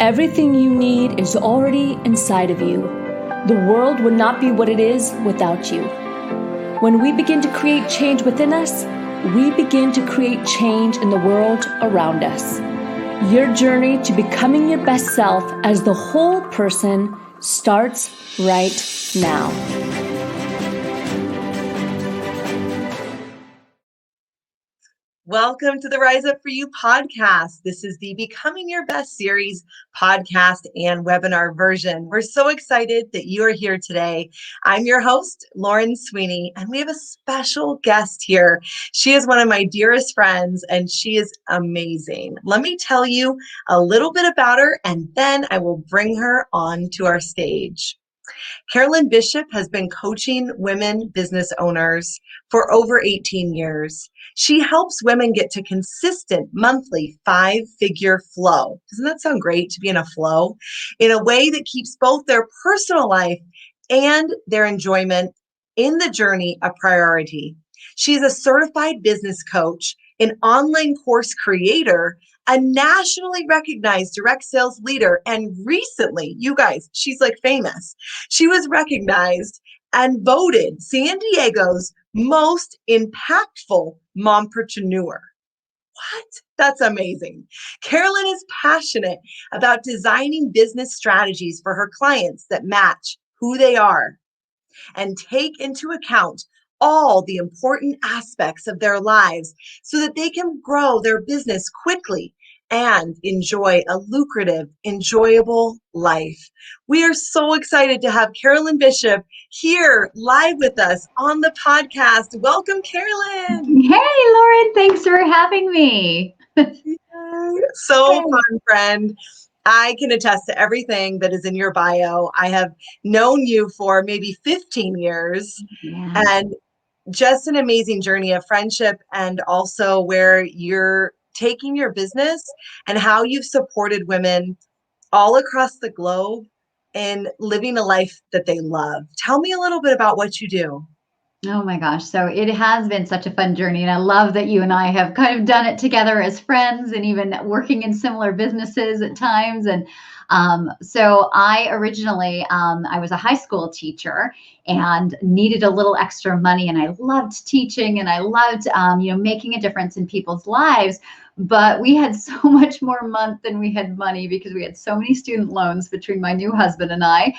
Everything you need is already inside of you. The world would not be what it is without you. When we begin to create change within us, we begin to create change in the world around us. Your journey to becoming your best self as the whole person starts right now. Welcome to the Rise Up For You podcast. This is the Becoming Your Best series podcast and webinar version. We're so excited that you are here today. I'm your host, Lauren Sweeney, and we have a special guest here. She is one of my dearest friends, and she is amazing. Let me tell you a little bit about her, and then I will bring her on to our stage. Carolyn Bishop has been coaching women business owners for over 18 years. She helps women get to consistent monthly 5-figure flow. Doesn't that sound great to be in a flow? In a way that keeps both their personal life and their enjoyment in the journey a priority. She's a certified business coach, an online course creator, a nationally recognized direct sales leader, and recently, you guys, she's like famous. She was recognized and voted San Diego's most impactful mompreneur. What? That's amazing. Carolyn is passionate about designing business strategies for her clients that match who they are and take into account all the important aspects of their lives so that they can grow their business quickly and enjoy a lucrative, enjoyable life. We are so excited to have Carolyn Bishop here live with us on the podcast. Welcome, Carolyn. Hey, Lauren, thanks for having me. So fun, friend. I can attest to everything that is in your bio. I have known you for maybe 15 years and just an amazing journey of friendship, and also where you're taking your business and how you've supported women all across the globe in living a life that they love. Tell me a little bit about what you do. Oh my gosh. So it has been such a fun journey. And I love that you and I have kind of done it together as friends and even working in similar businesses at times. And so I originally, I was a high school teacher and needed a little extra money. And I loved teaching and I loved, making a difference in people's lives. But we had so much more month than we had money because we had so many student loans between my new husband and I.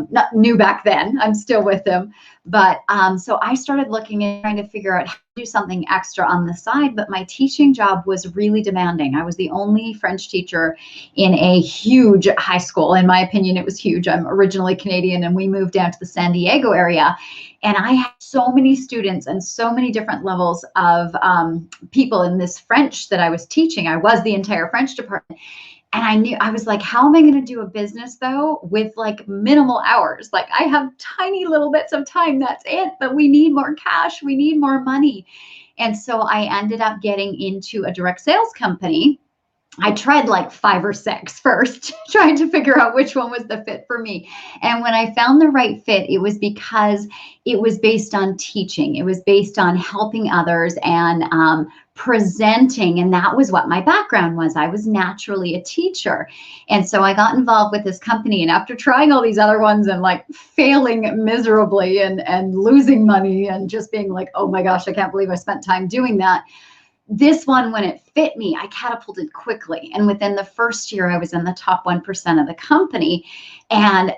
Not new back then, I'm still with him. But so I started looking and trying to figure out how to do something extra on the side. But my teaching job was really demanding. I was the only French teacher in a huge high school. In my opinion, it was huge. I'm originally Canadian and we moved down to the San Diego area. And I had so many students and so many different levels of people in this French that I was teaching. I was the entire French department. And I was like, how am I going to do a business though with like minimal hours? Like I have tiny little bits of time. That's it. But we need more cash. We need more money. And so I ended up getting into a direct sales company. I tried like 5 or 6 first, trying to figure out which one was the fit for me. And when I found the right fit, it was because it was based on teaching. It was based on helping others and presenting. And that was what my background was. I was naturally a teacher. And so I got involved with this company. And after trying all these other ones and like failing miserably and losing money and just being like, oh my gosh, I can't believe I spent time doing that. This one, when it fit me, I catapulted quickly. And within the first year, I was in the top 1% of the company. And,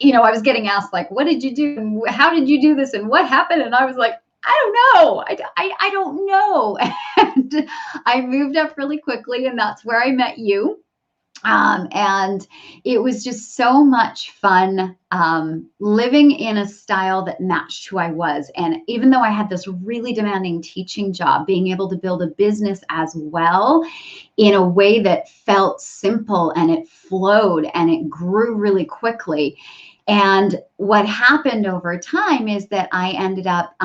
I was getting asked like, what did you do? And how did you do this? And what happened? And I was like, I don't know. I don't know. And I moved up really quickly. And that's where I met you. And it was just so much fun living in a style that matched who I was. And even though I had this really demanding teaching job, being able to build a business as well in a way that felt simple and it flowed and it grew really quickly. And what happened over time is that I ended up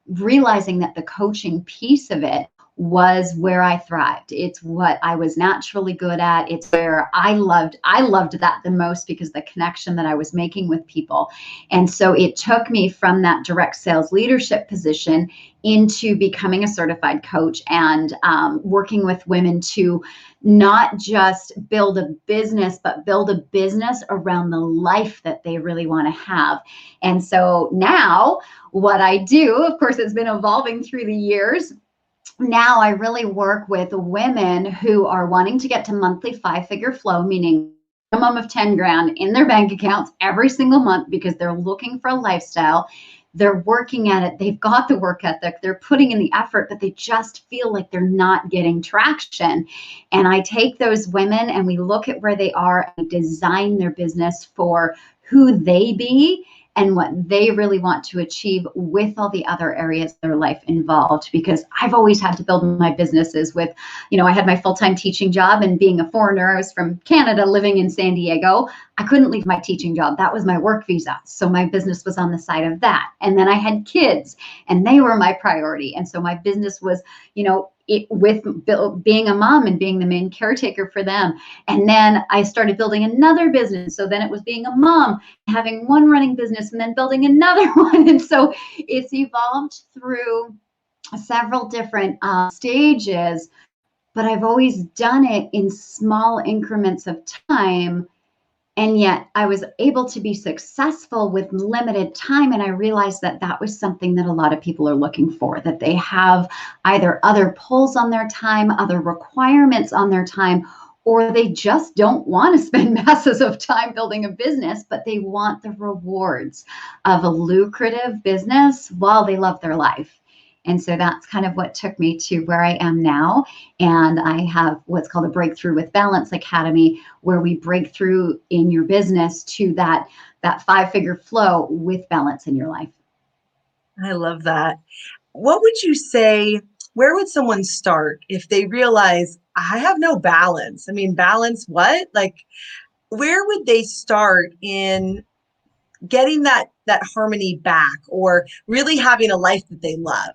realizing that the coaching piece of it was where I thrived. It's what I was naturally good at. It's where I loved that the most, because the connection that I was making with people. And so it took me from that direct sales leadership position into becoming a certified coach and working with women to not just build a business, but build a business around the life that they really want to have. And so now what I do, of course, it's been evolving through the years. Now I really work with women who are wanting to get to monthly 5-figure flow, meaning minimum of 10 grand in their bank accounts every single month, because they're looking for a lifestyle. They're working at it. They've got the work ethic. They're putting in the effort, but they just feel like they're not getting traction. And I take those women and we look at where they are and design their business for who they be and what they really want to achieve, with all the other areas of their life involved. Because I've always had to build my businesses with, I had my full-time teaching job, and being a foreigner, I was from Canada living in San Diego. I couldn't leave my teaching job. That was my work visa. So my business was on the side of that. And then I had kids, and they were my priority. And so my business was, with being a mom and being the main caretaker for them. And then I started building another business. So then it was being a mom, having one running business, and then building another one. And so it's evolved through several different stages, but I've always done it in small increments of time. And yet I was able to be successful with limited time. And I realized that that was something that a lot of people are looking for, that they have either other pulls on their time, other requirements on their time, or they just don't want to spend masses of time building a business, but they want the rewards of a lucrative business while they love their life. And so that's kind of what took me to where I am now. And I have what's called a Breakthrough with Balance Academy, where we break through in your business to that 5-figure flow with balance in your life. I love that. What would you say, where would someone start if they realize I have no balance? I mean, balance what? Like, where would they start in getting that harmony back, or really having a life that they love?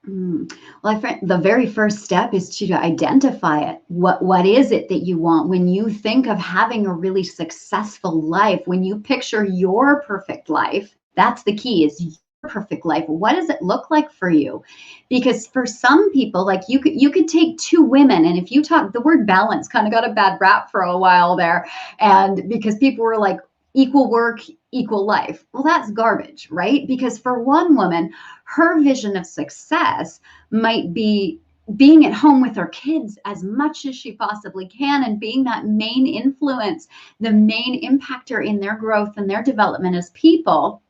Well, I think the very first step is to identify it. What is it that you want? When you think of having a really successful life, when you picture your perfect life, that's the key, is your perfect life. What does it look like for you? Because for some people, like you could take two women, and if you talk, the word balance kind of got a bad rap for a while there, and because people were like, equal work, equal life. Well, that's garbage, right? Because for one woman, her vision of success might be being at home with her kids as much as she possibly can, and being that main influence, the main impactor in their growth and their development as people.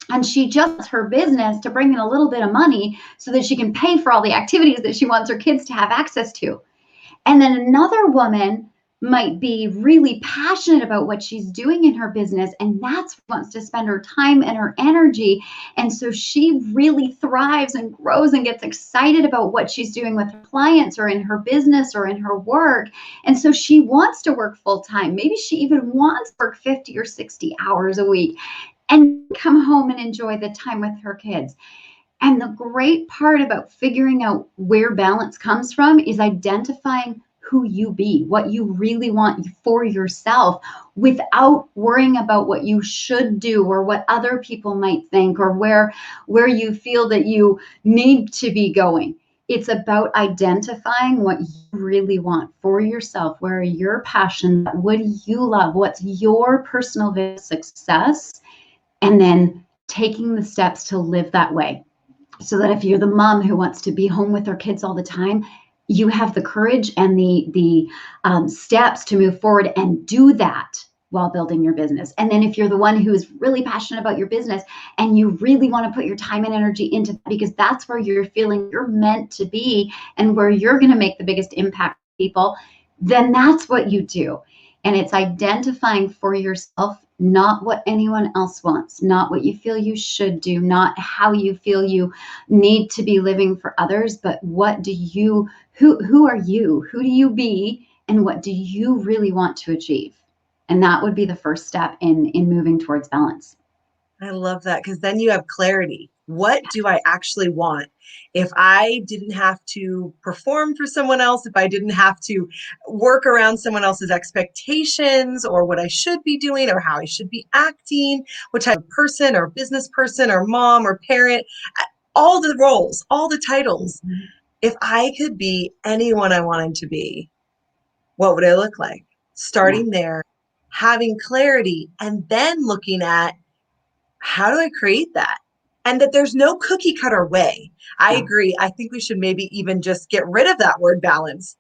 And she just wants her business to bring in a little bit of money so that she can pay for all the activities that she wants her kids to have access to. And then another woman might be really passionate about what she's doing in her business, and that's wants to spend her time and her energy. And so she really thrives and grows and gets excited about what she's doing with her clients or in her business or in her work. And so she wants to work full time. Maybe she even wants to work 50 or 60 hours a week and come home and enjoy the time with her kids. And the great part about figuring out where balance comes from is identifying who you be, what you really want for yourself, without worrying about what you should do or what other people might think, or where you feel that you need to be going. It's about identifying what you really want for yourself. Where are your passions? What do you love? What's your personal vision of success? And then taking the steps to live that way. So that if you're the mom who wants to be home with her kids all the time, you have the courage and the steps to move forward and do that while building your business. And then if you're the one who is really passionate about your business and you really want to put your time and energy into that, because that's where you're feeling you're meant to be and where you're going to make the biggest impact on people, then that's what you do. And it's identifying for yourself, not what anyone else wants, not what you feel you should do, not how you feel you need to be living for others, but what do you, who are you? Who do you be? And what do you really want to achieve? And that would be the first step in moving towards balance. I love that, because then you have clarity. what do I actually want? If I didn't have to perform for someone else, if I didn't have to work around someone else's expectations or what I should be doing or how I should be acting, what type of person or business person or mom or parent, all the roles, all the titles. If I could be anyone I wanted to be, what would I look like? Starting there, having clarity, and then looking at how do I create that? And that there's no cookie cutter way. I agree. I think we should maybe even just get rid of that word balance.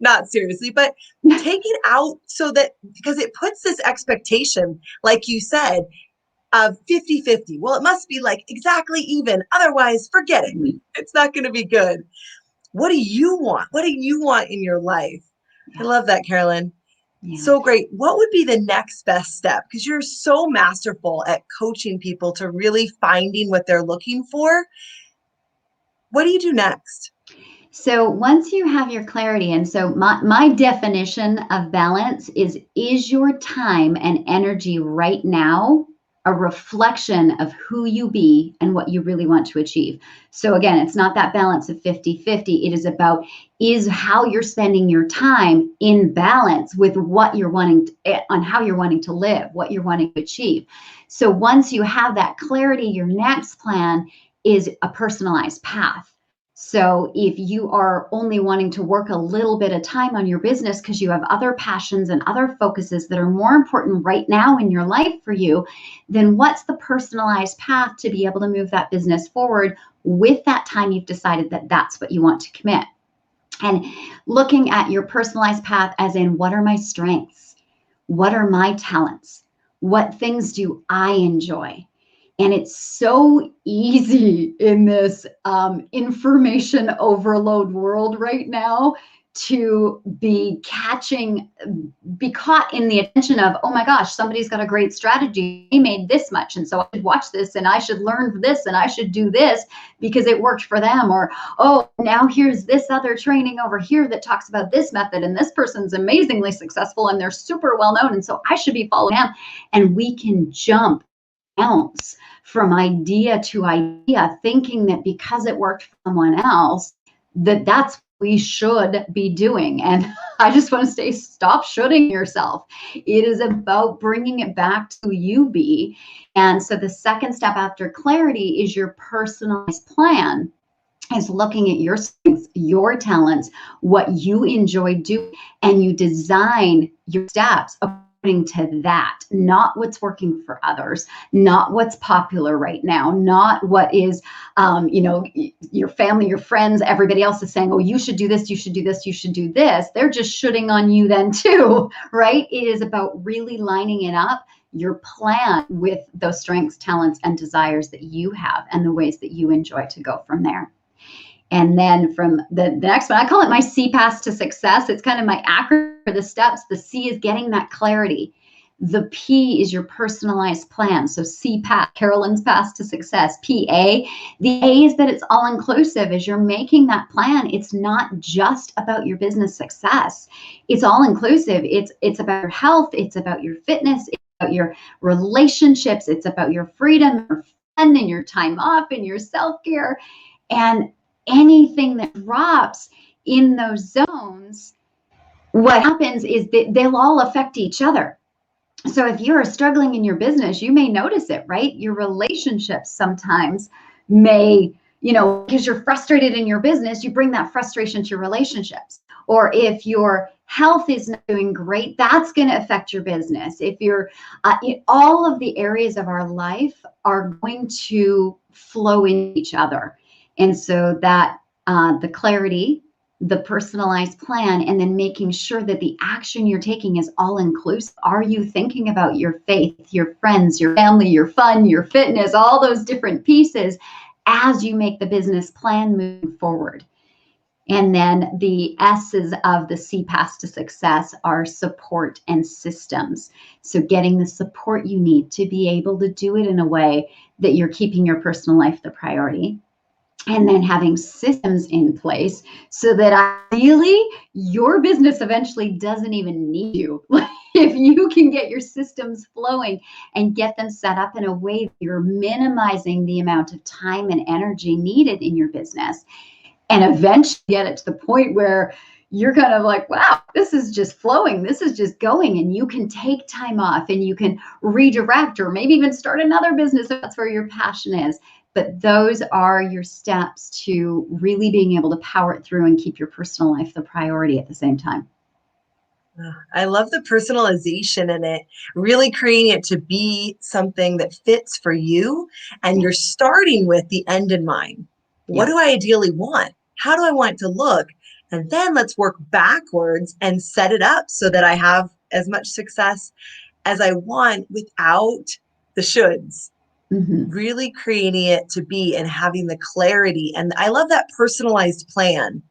Not seriously, but take it out so that, because it puts this expectation, like you said, of 50-50. Well, it must be like exactly even. Otherwise, forget it. It's not going to be good. What do you want? What do you want in your life? I love that, Carolyn. So great. What would be the next best step? Because you're so masterful at coaching people to really finding what they're looking for. What do you do next? So once you have your clarity, and so my definition of balance is your time and energy right now a reflection of who you be and what you really want to achieve? So again, it's not that balance of 50-50. It is about, is how you're spending your time in balance with what you're wanting to, on how you're wanting to live, what you're wanting to achieve. So once you have that clarity, your next plan is a personalized path. So if you are only wanting to work a little bit of time on your business because you have other passions and other focuses that are more important right now in your life for you, then what's the personalized path to be able to move that business forward with that time you've decided that that's what you want to commit? And looking at your personalized path as in, what are my strengths? What are my talents? What things do I enjoy? And it's so easy in this information overload world right now to be caught in the attention of, oh my gosh, somebody's got a great strategy. He made this much. And so I should watch this and I should learn this and I should do this because it worked for them. Or, oh, now here's this other training over here that talks about this method. And this person's amazingly successful and they're super well known. And so I should be following them. And we can jump bounce from idea to idea, thinking that because it worked for someone else, that's what we should be doing. And I just want to say, stop shoulding yourself. It is about bringing it back to who you be. And so the second step after clarity is your personalized plan, is looking at your strengths, your talents, what you enjoy doing, and you design your steps according to that, not what's working for others, not what's popular right now, not what is, your family, your friends, everybody else is saying, oh, you should do this, you should do this, you should do this. They're just shooting on you then too, right? It is about really lining it up, your plan, with those strengths, talents, and desires that you have and the ways that you enjoy to go from there. And then from the next one, I call it my C path to success. It's kind of my acronym for the steps. The C is getting that clarity. The P is your personalized plan. So C path, Carolyn's path to success. PA, the A is that it's all inclusive. As you're making that plan, it's not just about your business success. It's all inclusive. It's about your health. It's about your fitness. It's about your relationships. It's about your freedom, your fun, and your time off, and your self-care. And anything that drops in those zones, what happens is that they'll all affect each other. So if you're struggling in your business, you may notice it, right? Your relationships sometimes may, because you're frustrated in your business, you bring that frustration to your relationships. Or if your health is not doing great, that's going to affect your business. If you're, all of the areas of our life are going to flow in each other. And so that the clarity, the personalized plan, and then making sure that the action you're taking is all inclusive. Are you thinking about your faith, your friends, your family, your fun, your fitness, all those different pieces as you make the business plan move forward? And then the S's of the C path to success are support and systems. So getting the support you need to be able to do it in a way that you're keeping your personal life the priority. And then having systems in place so that ideally your business eventually doesn't even need you. if you can get your systems flowing and get them set up in a way that you're minimizing the amount of time and energy needed in your business, and eventually get it to the point where you're kind of like, wow, this is just flowing. This is just going. And you can take time off and you can redirect or maybe even start another business if that's where your passion is. But those are your steps to really being able to power it through and keep your personal life the priority at the same time. I love the personalization in it, really creating it to be something that fits for you. And you're starting with the end in mind. What do I ideally want? How do I want it to look? And then let's work backwards and set it up so that I have as much success as I want without the shoulds. Really creating it to be and having the clarity. And I love that personalized plan.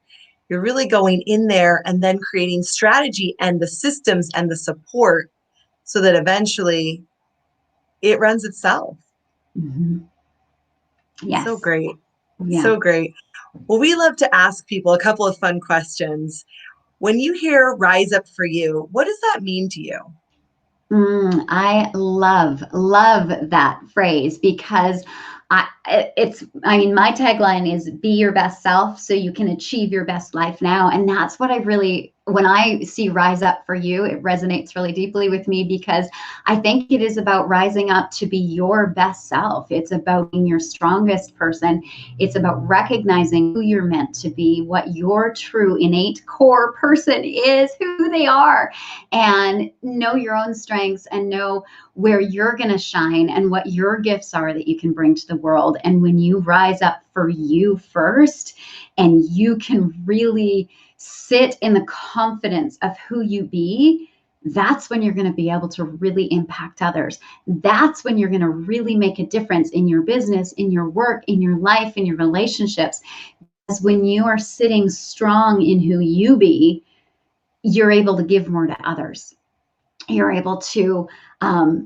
You're really going in there and then creating strategy and the systems and the support so that eventually it runs itself. Yes. So great. Yeah. So great. Well, we love to ask people a couple of fun questions. When you hear rise up for you, what does that mean to you? I love that phrase because my tagline is be your best self so you can achieve your best life now. And that's what when I see rise up for you, it resonates really deeply with me because I think it is about rising up to be your best self. It's about being your strongest person. It's about recognizing who you're meant to be, what your true innate core person is, who they are, and know your own strengths and know where you're going to shine and what your gifts are that you can bring to the world. And when you rise up for you first and you can really sit in the confidence of who you be, that's when you're going to be able to really impact others. That's when you're going to really make a difference in your business, in your work, in your life, in your relationships. Because when you are sitting strong in who you be, you're able to give more to others. You're able to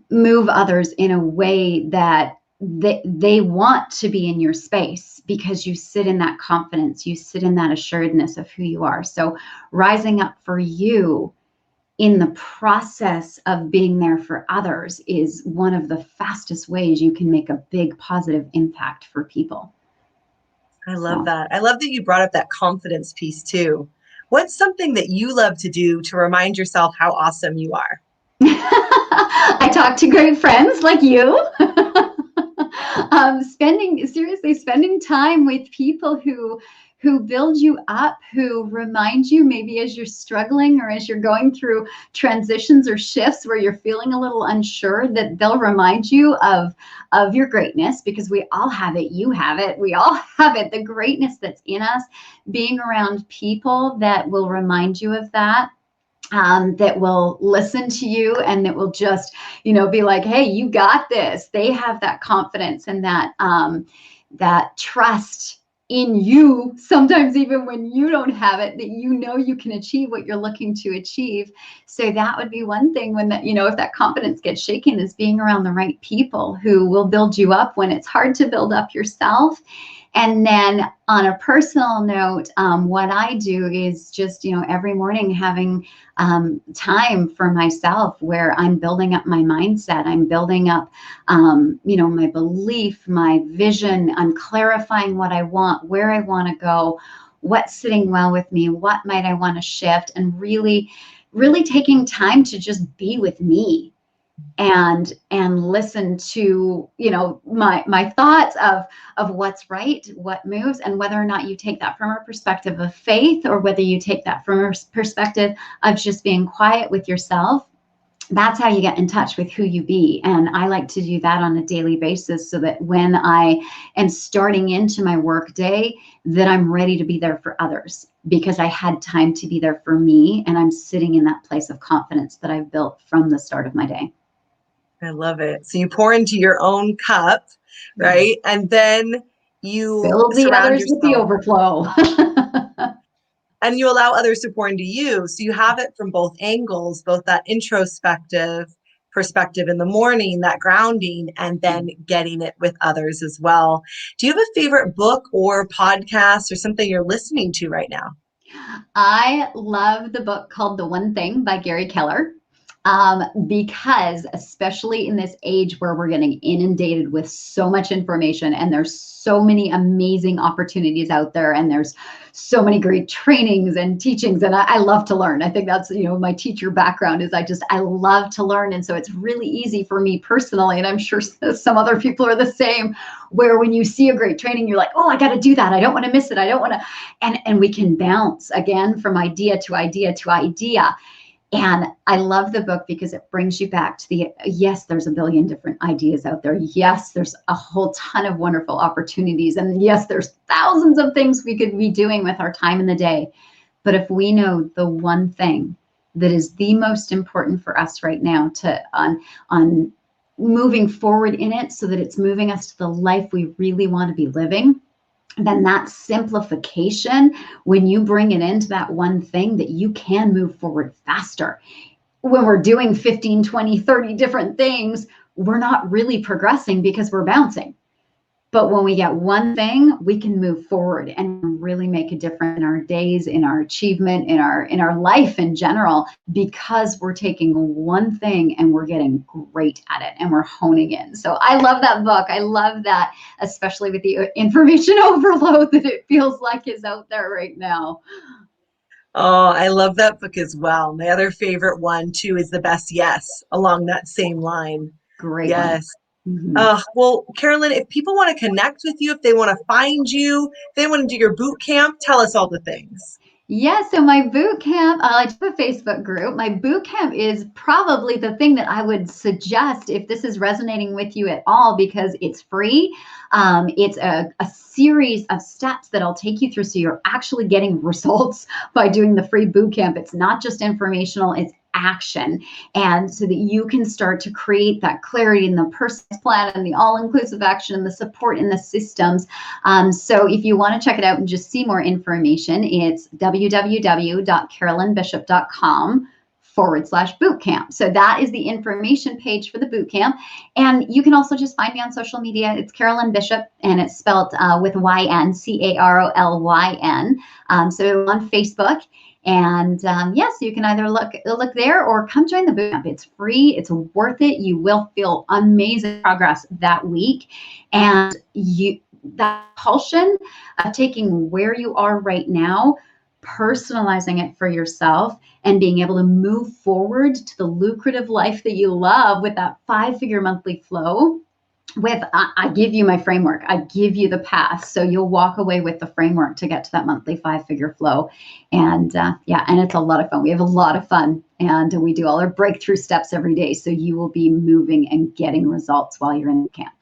move others in a way that they want to be in your space because you sit in that confidence, you sit in that assuredness of who you are. So rising up for you in the process of being there for others is one of the fastest ways you can make a big positive impact for people. I love that. I love that you brought up that confidence piece too. What's something that you love to do to remind yourself how awesome you are? I talk to great friends like you. Spending time with people who build you up, who remind you maybe as you're struggling or as you're going through transitions or shifts where you're feeling a little unsure, that they'll remind you of your greatness, because we all have it. You have it. We all have it. The greatness that's in us, being around people that will remind you of that. That will listen to you and that will just, be like, hey, you got this. They have that confidence and that trust in you, sometimes even when you don't have it, that you can achieve what you're looking to achieve. So that would be one thing when that, if that confidence gets shaken, is being around the right people who will build you up when it's hard to build up yourself. And then on a personal note, what I do is just, every morning having time for myself where I'm building up my mindset. I'm building up, my belief, my vision. I'm clarifying what I want, where I want to go, what's sitting well with me, what might I want to shift, and really, really taking time to just be with me. And listen to my thoughts of what's right, what moves, and whether or not you take that from a perspective of faith or whether you take that from a perspective of just being quiet with yourself. That's how you get in touch with who you be. And I like to do that on a daily basis so that when I am starting into my work day, that I'm ready to be there for others because I had time to be there for me, and I'm sitting in that place of confidence that I've built from the start of my day. I love it. So you pour into your own cup, right? And then you build the surround others yourself with the overflow. and you allow others to pour into you. So you have it from both angles, both that introspective perspective in the morning, that grounding, and then getting it with others as well. Do you have a favorite book or podcast or something you're listening to right now? I love the book called The One Thing by Gary Keller. Because especially in this age where we're getting inundated with so much information and there's so many amazing opportunities out there and there's so many great trainings and teachings, and I love to learn. I think that's, my teacher background is I love to learn. And so it's really easy for me personally, and I'm sure some other people are the same, where when you see a great training, you're like, oh, I got to do that. I don't want to miss it. I don't want to. And we can bounce again from idea to idea to idea. And I love the book because it brings you back to yes, there's a billion different ideas out there. Yes, there's a whole ton of wonderful opportunities. And yes, there's thousands of things we could be doing with our time in the day. But if we know the one thing that is the most important for us right now on moving forward in it so that it's moving us to the life we really want to be living, then that simplification, when you bring it into that one thing, that you can move forward faster. When we're doing 15, 20, 30 different things, we're not really progressing because we're bouncing. But when we get one thing, we can move forward and really make a difference in our days, in our achievement, in our life in general, because we're taking one thing and we're getting great at it and we're honing in. So I love that book. I love that, especially with the information overload that it feels like is out there right now. Oh, I love that book as well. My other favorite one too is The Best Yes, along that same line. Great Yes. one. Mm-hmm. Well, Carolyn, if people want to connect with you, if they want to find you, if they want to do your boot camp, tell us all the things. Yeah, so my boot camp, I do a Facebook group. My boot camp is probably the thing that I would suggest if this is resonating with you at all, because it's free. It's a series of steps that I'll take you through so you're actually getting results by doing the free boot camp. It's not just informational, it's action, and so that you can start to create that clarity in the personal plan and the all-inclusive action and the support in the systems. So if you want to check it out and just see more information, it's www.carolynbishop.com/bootcamp. So that is the information page for the bootcamp. And you can also just find me on social media. It's Carolyn Bishop, and it's spelled with YN, CAROLYN. So on Facebook. And yes, you can either look there or come join the bootcamp. It's free. It's worth it. You will feel amazing progress that week. And that compulsion of taking where you are right now, personalizing it for yourself, and being able to move forward to the lucrative life that you love with that 5-figure monthly flow. I give you my framework. I give you the path. So you'll walk away with the framework to get to that monthly 5-figure flow. And and it's a lot of fun. We have a lot of fun, and we do all our breakthrough steps every day. So you will be moving and getting results while you're in the camp.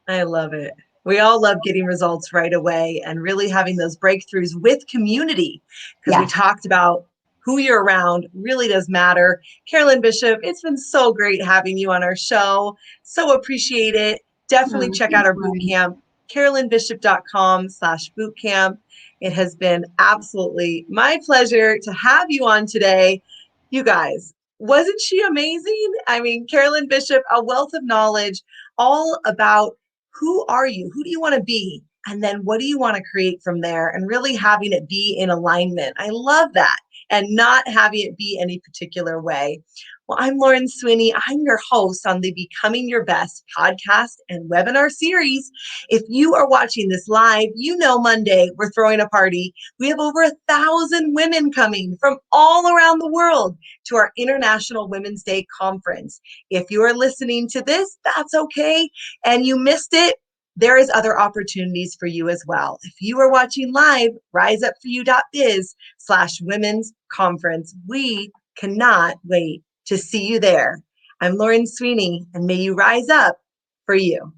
I love it. We all love getting results right away and really having those breakthroughs with community, because we talked about who you're around really does matter. Carolyn Bishop, it's been so great having you on our show. So appreciate it. Definitely check out our bootcamp, carolynbishop.com/bootcamp. It has been absolutely my pleasure to have you on today. You guys, wasn't she amazing? I mean, Carolyn Bishop, a wealth of knowledge, all about who are you? Who do you want to be? And then what do you want to create from there? And really having it be in alignment. I love that. And not having it be any particular way. Well, I'm Lauren Sweeney. I'm your host on the Becoming Your Best podcast and webinar series. If you are watching this live, you know Monday we're throwing a party. We have over 1,000 women coming from all around the world to our International Women's Day conference. If you are listening to this, that's okay, and you missed it, there is other opportunities for you as well. If you are watching live, riseupforyou.biz/women's conference. We cannot wait to see you there. I'm Lauren Sweeney, and may you rise up for you.